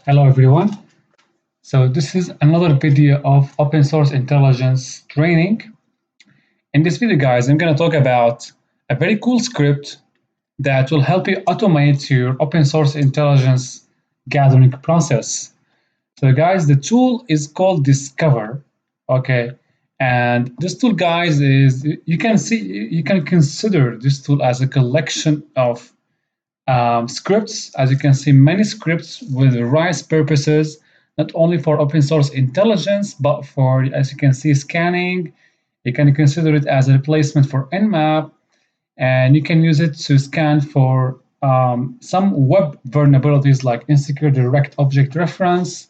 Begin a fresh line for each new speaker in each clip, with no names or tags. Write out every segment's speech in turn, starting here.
Hello everyone. So this is another video of open source intelligence training. In this video, guys, I'm going to talk about a very cool script that will help you automate your open source intelligence gathering process. So guys, the tool is called Discover, okay? And this tool, guys, is you can consider this tool as a collection of scripts. As you can see, many scripts with various purposes, not only for open source intelligence, but for, as you can see, scanning. You can consider it as a replacement for Nmap, and you can use it to scan for some web vulnerabilities like insecure direct object reference.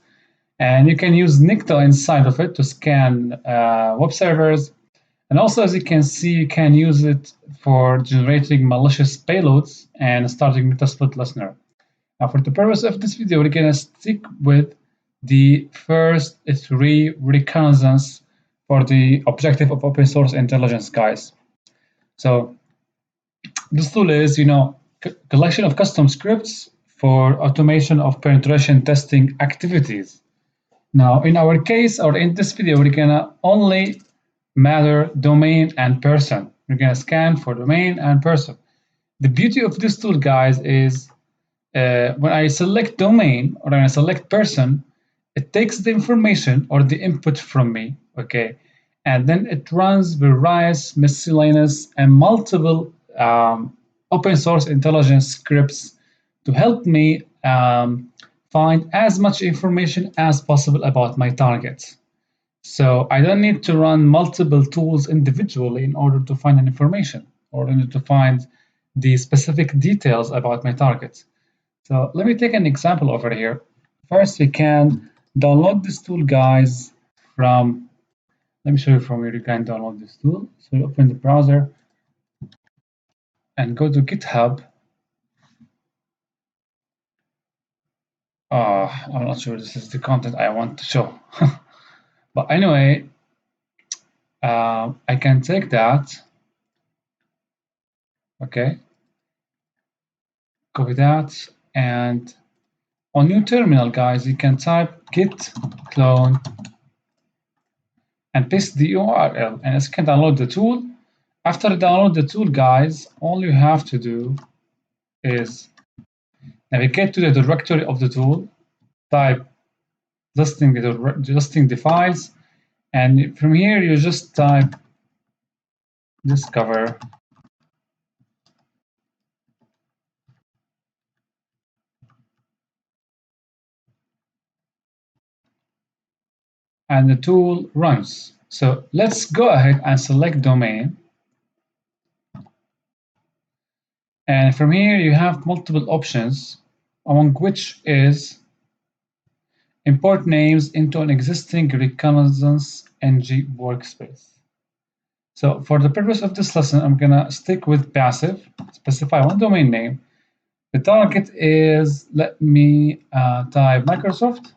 And you can use Nicto inside of it to scan web servers. And also, as you can see, you can use it for generating malicious payloads and starting Metasploit listener. Now, for the purpose of this video, we're going to stick with the first three reconnaissance for the objective of open source intelligence, guys. So this tool is, collection of custom scripts for automation of penetration testing activities. Now, in our case, or in this video, we're gonna only matter domain and person. We're gonna scan for domain and person. The beauty of this tool, guys, is when I select domain or when I select person, it takes the information or the input from me, okay, and then it runs various miscellaneous and multiple open source intelligence scripts to help me find as much information as possible about my targets. So I don't need to run multiple tools individually in order to find an information or in order to find the specific details about my targets. So let me take an example over here. First, we can download this tool, guys, from, let me show you from where you can download this tool. So you open the browser and go to GitHub. I'm not sure this is the content I want to show. But anyway, I can take that, okay, copy that, and on your terminal, guys, you can type git clone and paste the URL, and you can download the tool. After download the tool, guys, all you have to do is navigate to the directory of the tool, type listing the files, and from here you just type discover, and the tool runs. So let's go ahead and select domain. And from here you have multiple options, among which is import names into an existing reconnaissance ng workspace. So for the purpose of this lesson, I'm gonna stick with passive, specify one domain name. The target is, let me type Microsoft,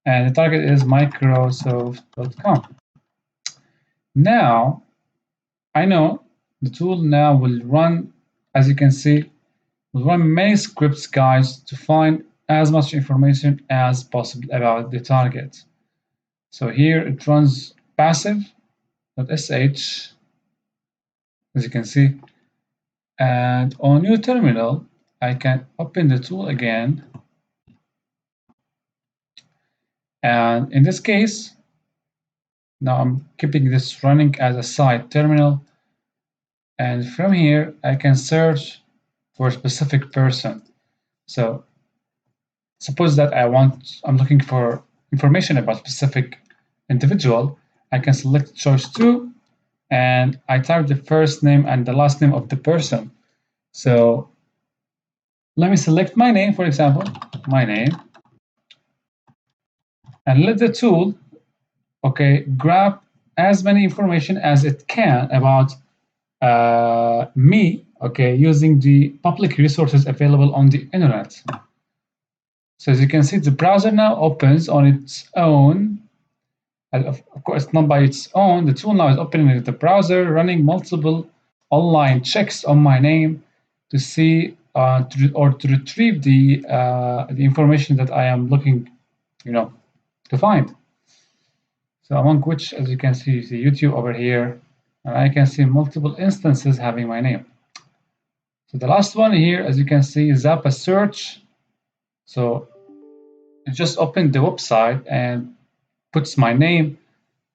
and the target is Microsoft.com. Now, I know the tool now will run, as you can see, will run many scripts, guys, to find as much information as possible about the target. So here it runs passive.sh, as you can see, and on your terminal, I can open the tool again. And in this case, now I'm keeping this running as a side terminal. And from here, I can search for a specific person. So suppose that I'm looking for information about a specific individual. I can select choice 2, and I type the first name and the last name of the person. So let me select my name, for example, my name, and let the tool, okay, grab as many information as it can about me, okay, using the public resources available on the internet. So as you can see, the browser now opens on its own. Of course, not by its own. The tool now is opening the browser, running multiple online checks on my name to see to retrieve the information that I am looking, to find. So among which, as you can see YouTube over here, and I can see multiple instances having my name. So the last one here, as you can see, is Zappa search. So it just opened the website and puts my name,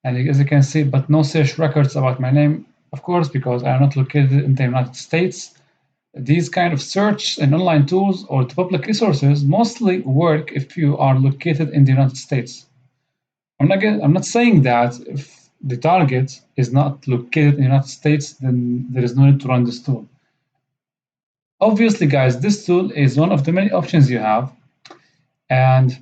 and as you can see, but no search records about my name, of course, because I am not located in the United States. These kind of search and online tools or the public resources mostly work if you are located in the United States. I'm not saying that if the target is not located in the United States, then there is no need to run this tool. Obviously, guys, this tool is one of the many options you have. And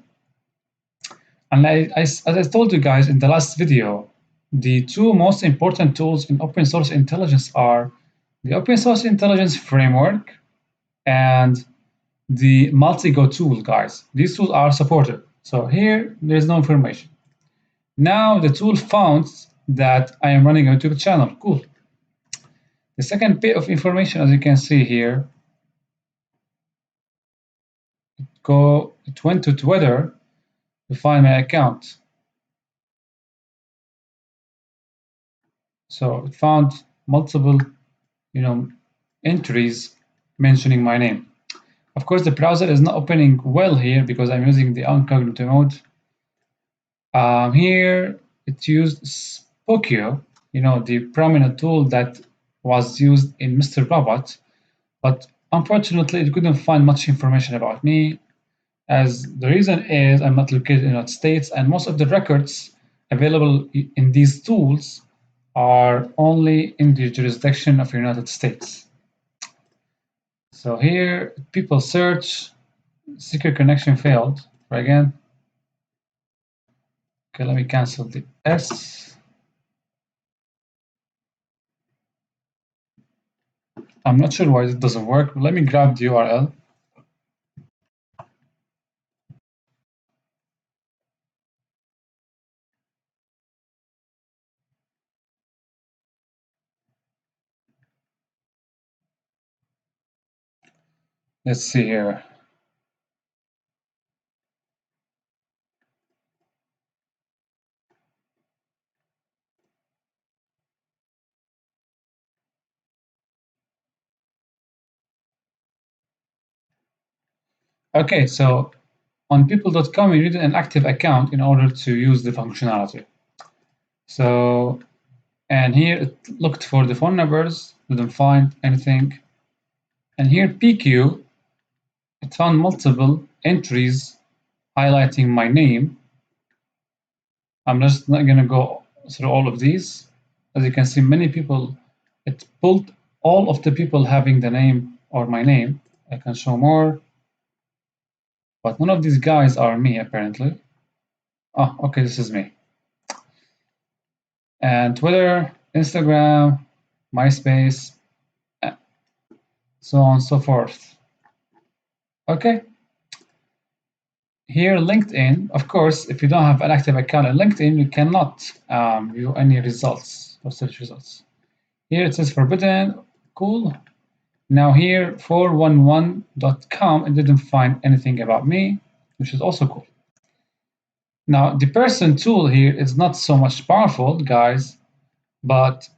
as I told you guys in the last video, the two most important tools in open source intelligence are the open source intelligence framework and the multi-go tool, guys. These tools are supported. So here, there's no information. Now the tool found that I am running a YouTube channel. Cool. The second bit of information, as you can see here, it went to Twitter to find my account. So it found multiple, entries mentioning my name. Of course, the browser is not opening well here because I'm using the incognito mode. Here it used Spokio, the prominent tool that was used in Mr. Robot, but unfortunately it couldn't find much information about me, as the reason is I'm not located in the United States, and most of the records available in these tools are only in the jurisdiction of the United States. So here, people search, secret connection failed. Try again. Okay, let me cancel the S. I'm not sure why it doesn't work, but let me grab the URL. Let's see here. Okay, so on people.com, you need an active account in order to use the functionality. So, and here it looked for the phone numbers, didn't find anything. And here PQ, it found multiple entries highlighting my name. I'm just not going to go through all of these. As you can see, many people, it pulled all of the people having the name or my name. I can show more, but none of these guys are me apparently. Oh, okay, this is me. And Twitter, Instagram, MySpace, so on and so forth. Okay. Here, LinkedIn, of course, if you don't have an active account on LinkedIn, you cannot view any results or search results. Here it says forbidden, cool. Now here, 411.com, it didn't find anything about me, which is also cool. Now, the person tool here is not so much powerful, guys, but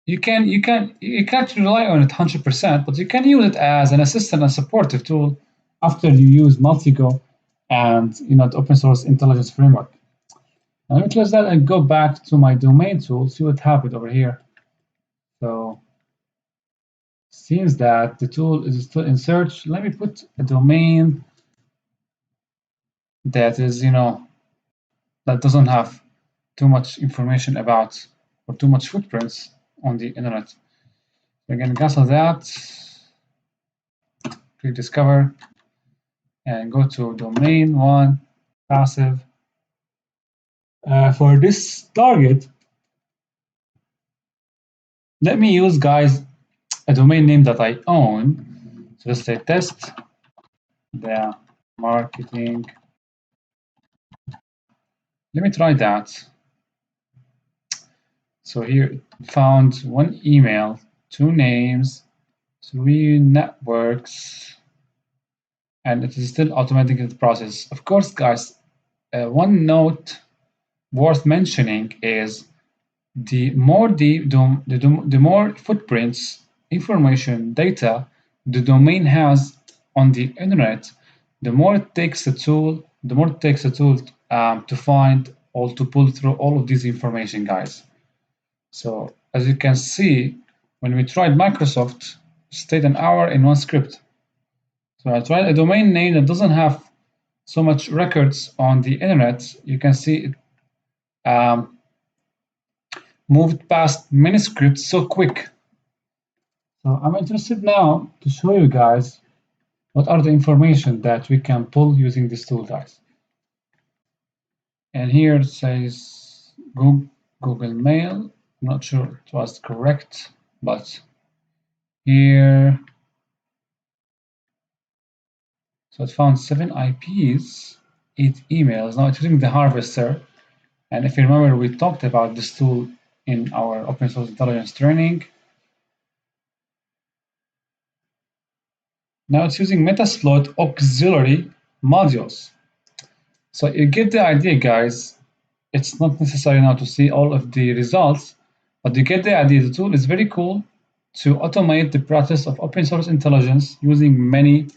you can't rely on it 100%, but you can use it as an assistant and supportive tool after you use Multigo and the open source intelligence framework. Now let me close that and go back to my domain tool, see what happened over here. So seems that the tool is still in search. Let me put a domain that is, that doesn't have too much information about or too much footprints on the internet. We're going to cancel that, click discover, and go to domain one, passive. For this target, let me use, guys, a domain name that I own. So let's say test the marketing. Let me try that. So here it found one email, two names. 3 networks, and it is still automating the process. Of course, guys, one note worth mentioning is the more footprints, information, data the domain has on the internet, the more it takes the tool to find or to pull through all of this information, guys. So as you can see, when we tried Microsoft, stayed an hour in one script. So I tried a domain name that doesn't have so much records on the internet. You can see it moved past many scripts so quick. So I'm interested now to show you guys what are the information that we can pull using this tool, guys. And here it says Google Mail. I'm not sure it was correct, but here, so it found 7 IPs, 8 emails. Now it's using the harvester. And if you remember, we talked about this tool in our open source intelligence training. Now it's using Metasploit auxiliary modules. So you get the idea, guys. It's not necessary now to see all of the results, but you get the idea. The tool is very cool to automate the process of open source intelligence using many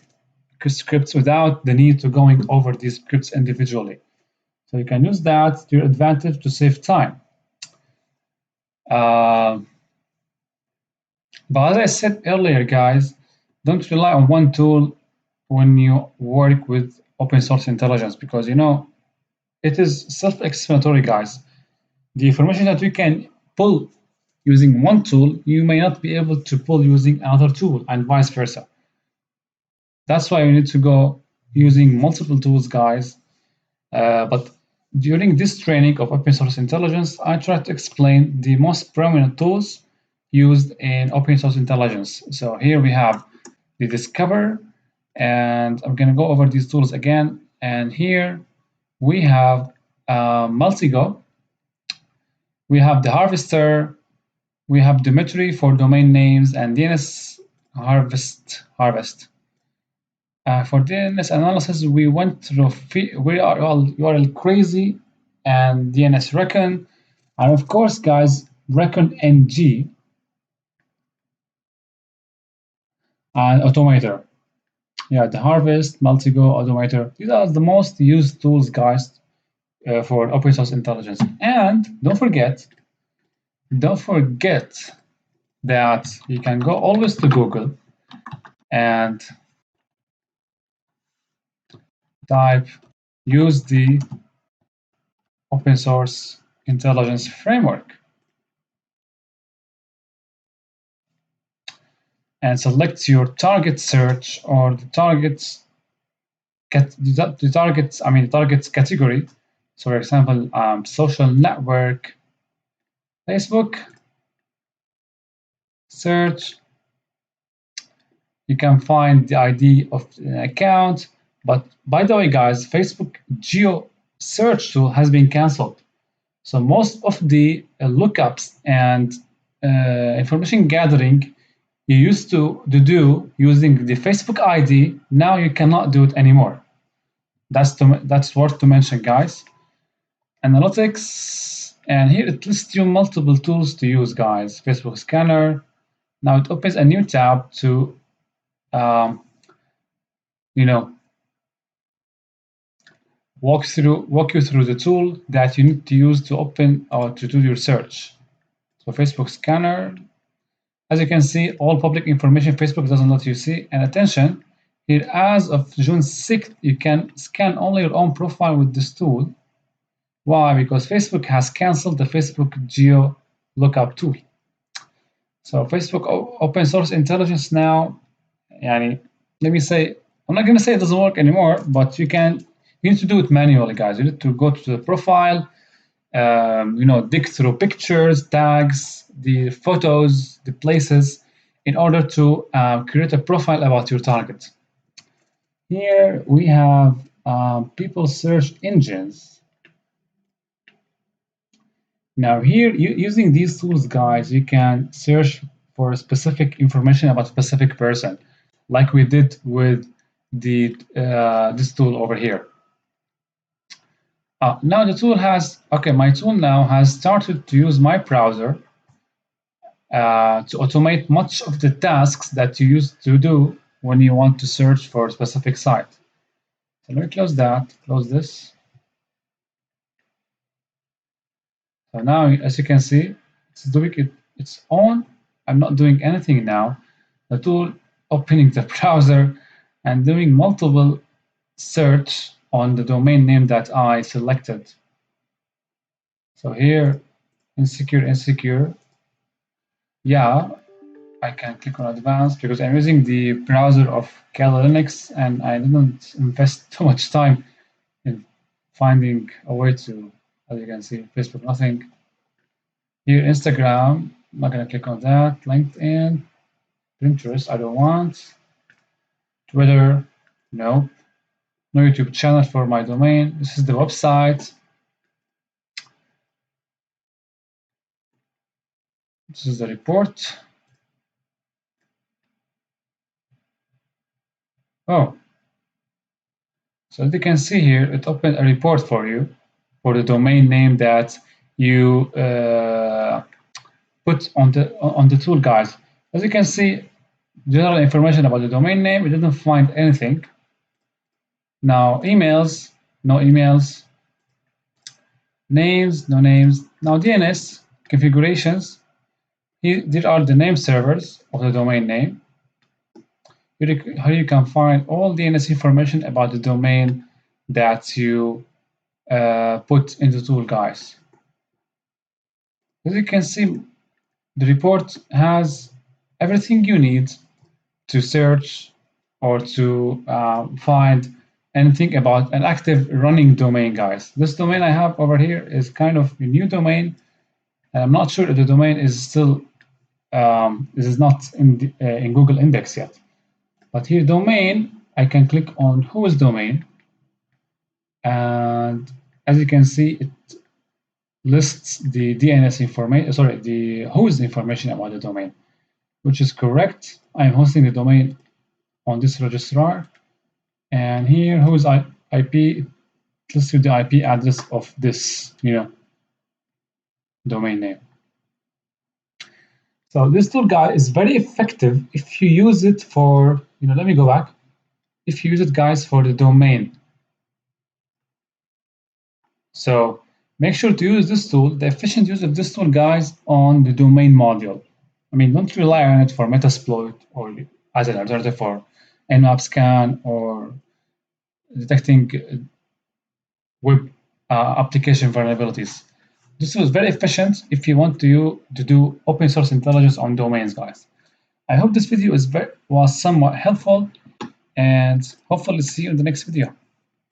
scripts without the need to going over these scripts individually. So you can use that to your advantage to save time. But as I said earlier, guys, don't rely on one tool when you work with open source intelligence, because it is self-explanatory, guys. The information that we can pull using one tool, you may not be able to pull using another tool, and vice versa. That's why we need to go using multiple tools, guys. But during this training of open source intelligence, I try to explain the most prominent tools used in open source intelligence. So here we have the Discover, and I'm going to go over these tools again. And here we have Multigo, we have the Harvester, we have Dimitri for domain names, and DNS Harvest. For DNS analysis, we went through URL Crazy and DNS Recon, and of course, guys, Recon NG and Automator. Yeah, the Harvest, Multigo, Automator. These are the most used tools, guys, for open source intelligence. And don't forget that you can go always to Google and type use the open source intelligence framework and select your target search or the targets category. So for example, social network, Facebook, search. You can find the ID of an account. But by the way, guys, Facebook geo search tool has been canceled. So most of the lookups and information gathering you used to do using the Facebook ID, now you cannot do it anymore. That's worth to mention, guys. Analytics, and here it lists you multiple tools to use, guys. Facebook Scanner. Now it opens a new tab to, walk you through the tool that you need to use to open or to do your search. So Facebook Scanner, as you can see, all public information Facebook doesn't let you see. And attention, here as of June 6th, you can scan only your own profile with this tool. Why? Because Facebook has canceled the Facebook Geo Lookup tool. So Facebook open source intelligence now, let me say, I'm not going to say it doesn't work anymore, but you need to do it manually, guys. You need to go to the profile, dig through pictures, tags, the photos, the places, in order to create a profile about your target. Here we have people search engines. Now here, using these tools, guys, you can search for specific information about a specific person, like we did with the this tool over here. Now the tool has, okay, my tool now has started to use my browser to automate much of the tasks that you used to do when you want to search for a specific site. So let me close that, close this. So now, as you can see, it's doing it, it's on. I'm not doing anything now. The tool opening the browser and doing multiple search on the domain name that I selected. So here, insecure. Yeah, I can click on advanced because I'm using the browser of Kali Linux and I didn't invest too much time in finding a way to, as you can see, Facebook, nothing. Here, Instagram, I'm not going to click on that. LinkedIn, Pinterest, I don't want. Twitter, no. No YouTube channel for my domain. This is the website. This is the report. Oh, so as you can see here, it opened a report for you for the domain name that you put on the tool, guys. As you can see, general information about the domain name, it didn't find anything. Now emails, no emails. Names, no names. Now DNS configurations. Here are the name servers of the domain name. Here you can find all DNS information about the domain that you put in the tool, guys. As you can see, the report has everything you need to search or to find anything about an active running domain, guys. This domain I have over here is kind of a new domain, and I'm not sure if the domain is still this is not in Google Index yet. But here, domain, I can click on whose domain, and as you can see, it lists the DNS information, sorry, the host information about the domain, which is correct. I'm hosting the domain on this registrar, and here whose IP lists you the IP address of this domain name. So this tool, guys, is very effective if you use it for, let me go back. If you use it, guys, for the domain. So make sure to use this tool, the efficient use of this tool, guys, on the domain module. I mean, don't rely on it for Metasploit or as an alternative for Nmap scan or detecting web application vulnerabilities. This was very efficient if you want to do open source intelligence on domains, guys. I hope this video was somewhat helpful, and hopefully see you in the next video.